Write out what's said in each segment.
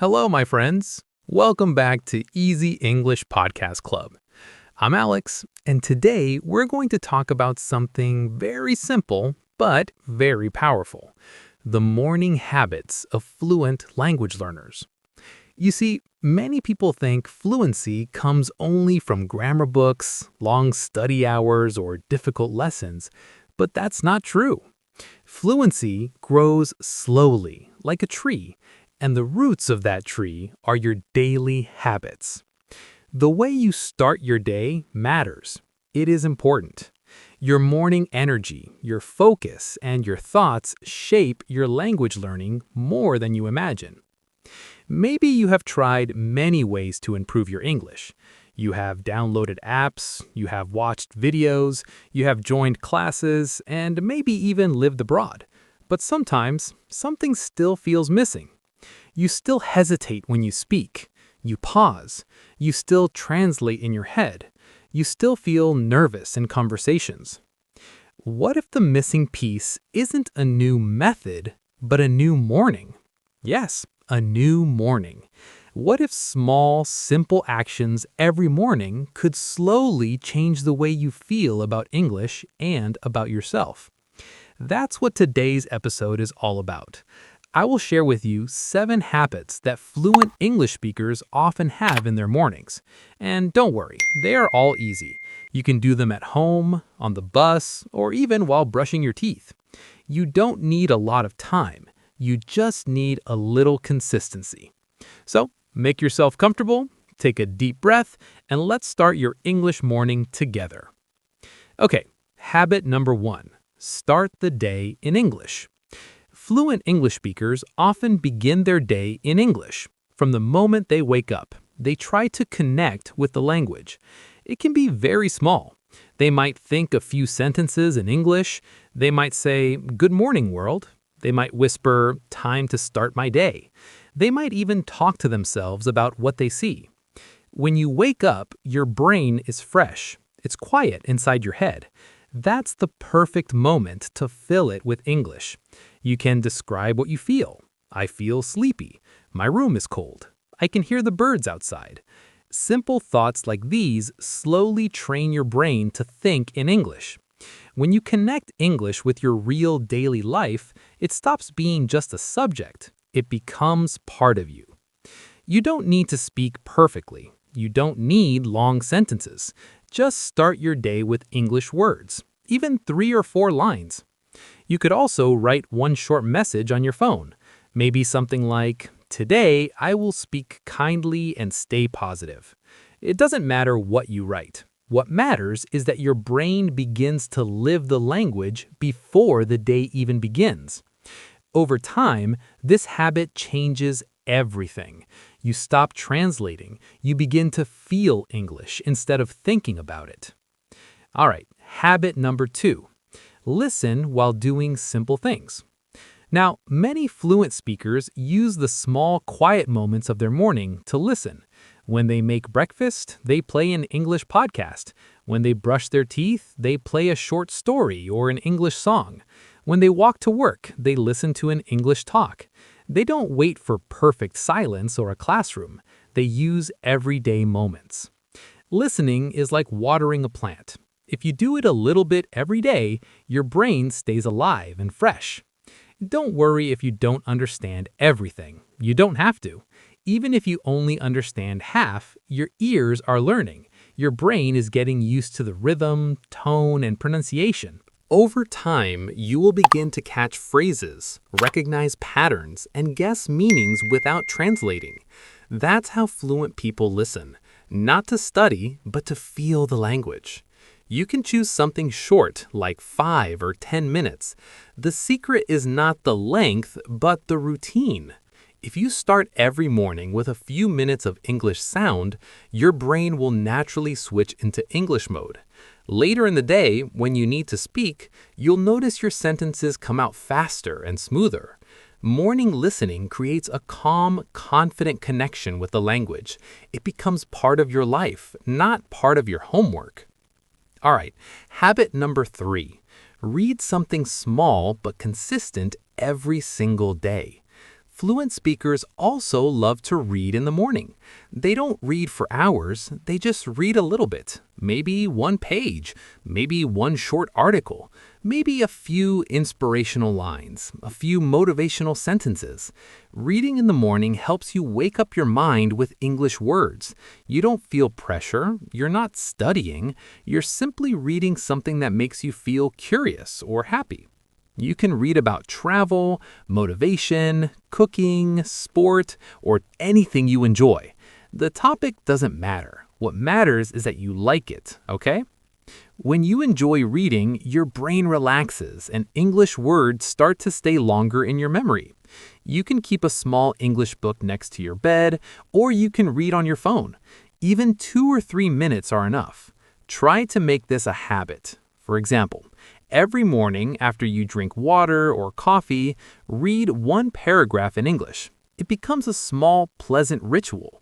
Hello, my friends. Welcome back to Easy English Podcast Club. I'm Alex, and today we're going to talk about something very simple but very powerful: the morning habits of fluent language learners. You see, many people think fluency comes only from grammar books, long study hours, or difficult lessons, but that's not true. Fluency grows slowly, like a tree, and the roots of that tree are your daily habits. The way you start your day matters. It is important. Your morning energy, your focus, and your thoughts shape your language learning more than you imagine. Maybe you have tried many ways to improve your English. You have downloaded apps, you have watched videos, you have joined classes, and maybe even lived abroad. But sometimes, something still feels missing. You still hesitate when you speak. You pause. You still translate in your head. You still feel nervous in conversations. What if the missing piece isn't a new method, but a new morning? Yes, a new morning. What if small, simple actions every morning could slowly change the way you feel about English and about yourself? That's what today's episode is all about. I will share with you 7 habits that fluent English speakers often have in their mornings. And don't worry, they are all easy. You can do them at home, on the bus, or even while brushing your teeth. You don't need a lot of time. You just need a little consistency. So, make yourself comfortable, take a deep breath, and let's start your English morning together. Okay, habit number 1. Start the day in English. Fluent English speakers often begin their day in English. From the moment they wake up, they try to connect with the language. It can be very small. They might think a few sentences in English. They might say, "Good morning, world." They might whisper, "Time to start my day." They might even talk to themselves about what they see. When you wake up, your brain is fresh. It's quiet inside your head. That's the perfect moment to fill it with English. You can describe what you feel. I feel sleepy. My room is cold. I can hear the birds outside. Simple thoughts like these slowly train your brain to think in English. When you connect English with your real daily life, it stops being just a subject. It becomes part of you. You don't need to speak perfectly. You don't need long sentences. Just start your day with English words, even 3 or 4 lines. You could also write one short message on your phone. Maybe something like, "Today, I will speak kindly and stay positive." It doesn't matter what you write. What matters is that your brain begins to live the language before the day even begins. Over time, this habit changes everything. You stop translating. You begin to feel English instead of thinking about it. All right, habit number 2. Listen while doing simple things. Now, many fluent speakers use the small, quiet moments of their morning to listen. When they make breakfast, they play an English podcast. When they brush their teeth, they play a short story or an English song. When they walk to work, they listen to an English talk. They don't wait for perfect silence or a classroom. They use everyday moments. Listening is like watering a plant. If you do it a little bit every day, your brain stays alive and fresh. Don't worry if you don't understand everything. You don't have to. Even if you only understand half, your ears are learning. Your brain is getting used to the rhythm, tone, and pronunciation. Over time, you will begin to catch phrases, recognize patterns, and guess meanings without translating. That's how fluent people listen, not to study, but to feel the language. You can choose something short, like 5 or 10 minutes. The secret is not the length, but the routine. If you start every morning with a few minutes of English sound, your brain will naturally switch into English mode. Later in the day, when you need to speak, you'll notice your sentences come out faster and smoother. Morning listening creates a calm, confident connection with the language. It becomes part of your life, not part of your homework. All right, habit number 3. Read something small but consistent every single day. Fluent speakers also love to read in the morning. They don't read for hours, they just read a little bit, maybe one page, maybe one short article, maybe a few inspirational lines, a few motivational sentences. Reading in the morning helps you wake up your mind with English words. You don't feel pressure, you're not studying, you're simply reading something that makes you feel curious or happy. You can read about travel, motivation, cooking, sport, or anything you enjoy. The topic doesn't matter. What matters is that you like it, okay? When you enjoy reading, your brain relaxes and English words start to stay longer in your memory. You can keep a small English book next to your bed, or you can read on your phone. Even 2 or 3 minutes are enough. Try to make this a habit. For example, every morning after you drink water or coffee, read one paragraph in English. It becomes a small, pleasant ritual.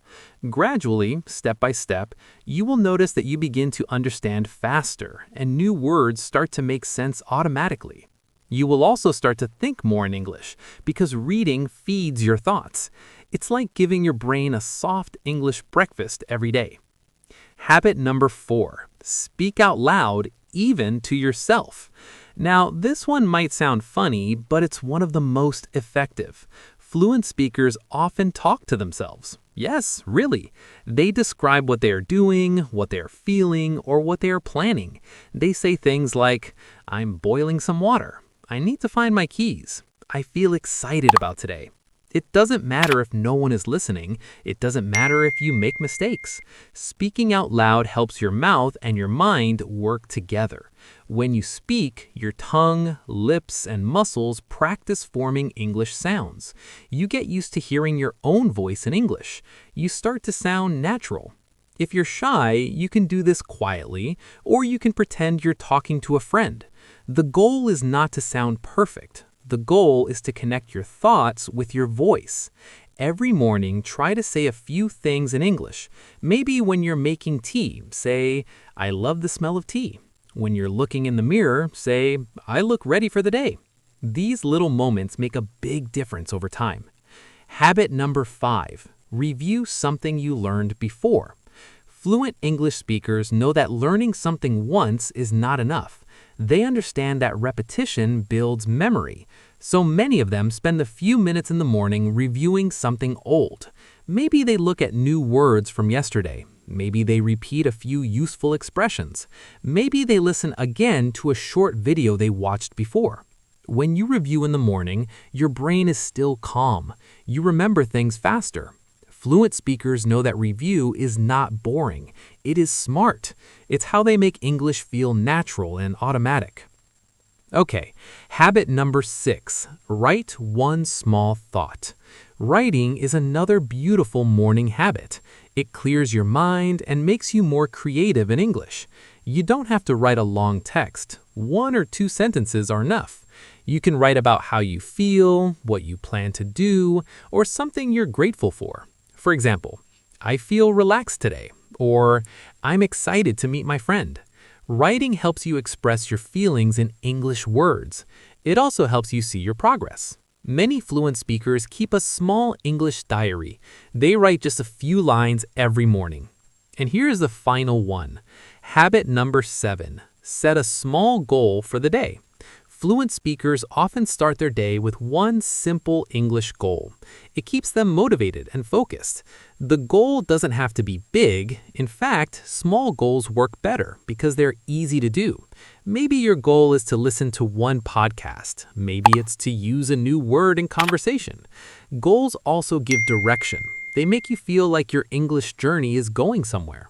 Gradually, step by step, you will notice that you begin to understand faster and new words start to make sense automatically. You will also start to think more in English because reading feeds your thoughts. It's like giving your brain a soft English breakfast every day. Habit number 4, speak out loud even to yourself. Now, this one might sound funny, but it's one of the most effective. Fluent speakers often talk to themselves. Yes, really. They describe what they are doing, what they are feeling, or what they are planning. They say things like, "I'm boiling some water. I need to find my keys. I feel excited about today." It doesn't matter if no one is listening. It doesn't matter if you make mistakes. Speaking out loud helps your mouth and your mind work together. When you speak, your tongue, lips, and muscles practice forming English sounds. You get used to hearing your own voice in English. You start to sound natural. If you're shy, you can do this quietly, or you can pretend you're talking to a friend. The goal is not to sound perfect. The goal is to connect your thoughts with your voice. Every morning, try to say a few things in English. Maybe when you're making tea, say, "I love the smell of tea." When you're looking in the mirror, say, "I look ready for the day." These little moments make a big difference over time. Habit number 5, review something you learned before. Fluent English speakers know that learning something once is not enough. They understand that repetition builds memory. So many of them spend a few minutes in the morning reviewing something old. Maybe they look at new words from yesterday. Maybe they repeat a few useful expressions. Maybe they listen again to a short video they watched before. When you review in the morning, your brain is still calm. You remember things faster. Fluent speakers know that review is not boring. It is smart. It's how they make English feel natural and automatic. Okay, habit number 6, write one small thought. Writing is another beautiful morning habit. It clears your mind and makes you more creative in English. You don't have to write a long text. 1 or 2 sentences are enough. You can write about how you feel, what you plan to do, or something you're grateful for. For example, "I feel relaxed today," or "I'm excited to meet my friend." Writing helps you express your feelings in English words. It also helps you see your progress. Many fluent speakers keep a small English diary. They write just a few lines every morning. And here's the final one. Habit number 7, set a small goal for the day. Fluent speakers often start their day with one simple English goal. It keeps them motivated and focused. The goal doesn't have to be big. In fact, small goals work better because they're easy to do. Maybe your goal is to listen to one podcast. Maybe it's to use a new word in conversation. Goals also give direction. They make you feel like your English journey is going somewhere.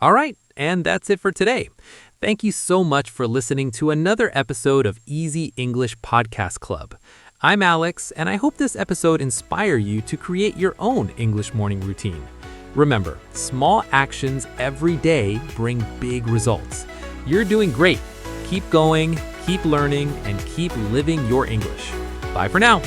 All right, and that's it for today. Thank you so much for listening to another episode of Easy English Podcast Club. I'm Alex, and I hope this episode inspires you to create your own English morning routine. Remember, small actions every day bring big results. You're doing great. Keep going, keep learning, and keep living your English. Bye for now.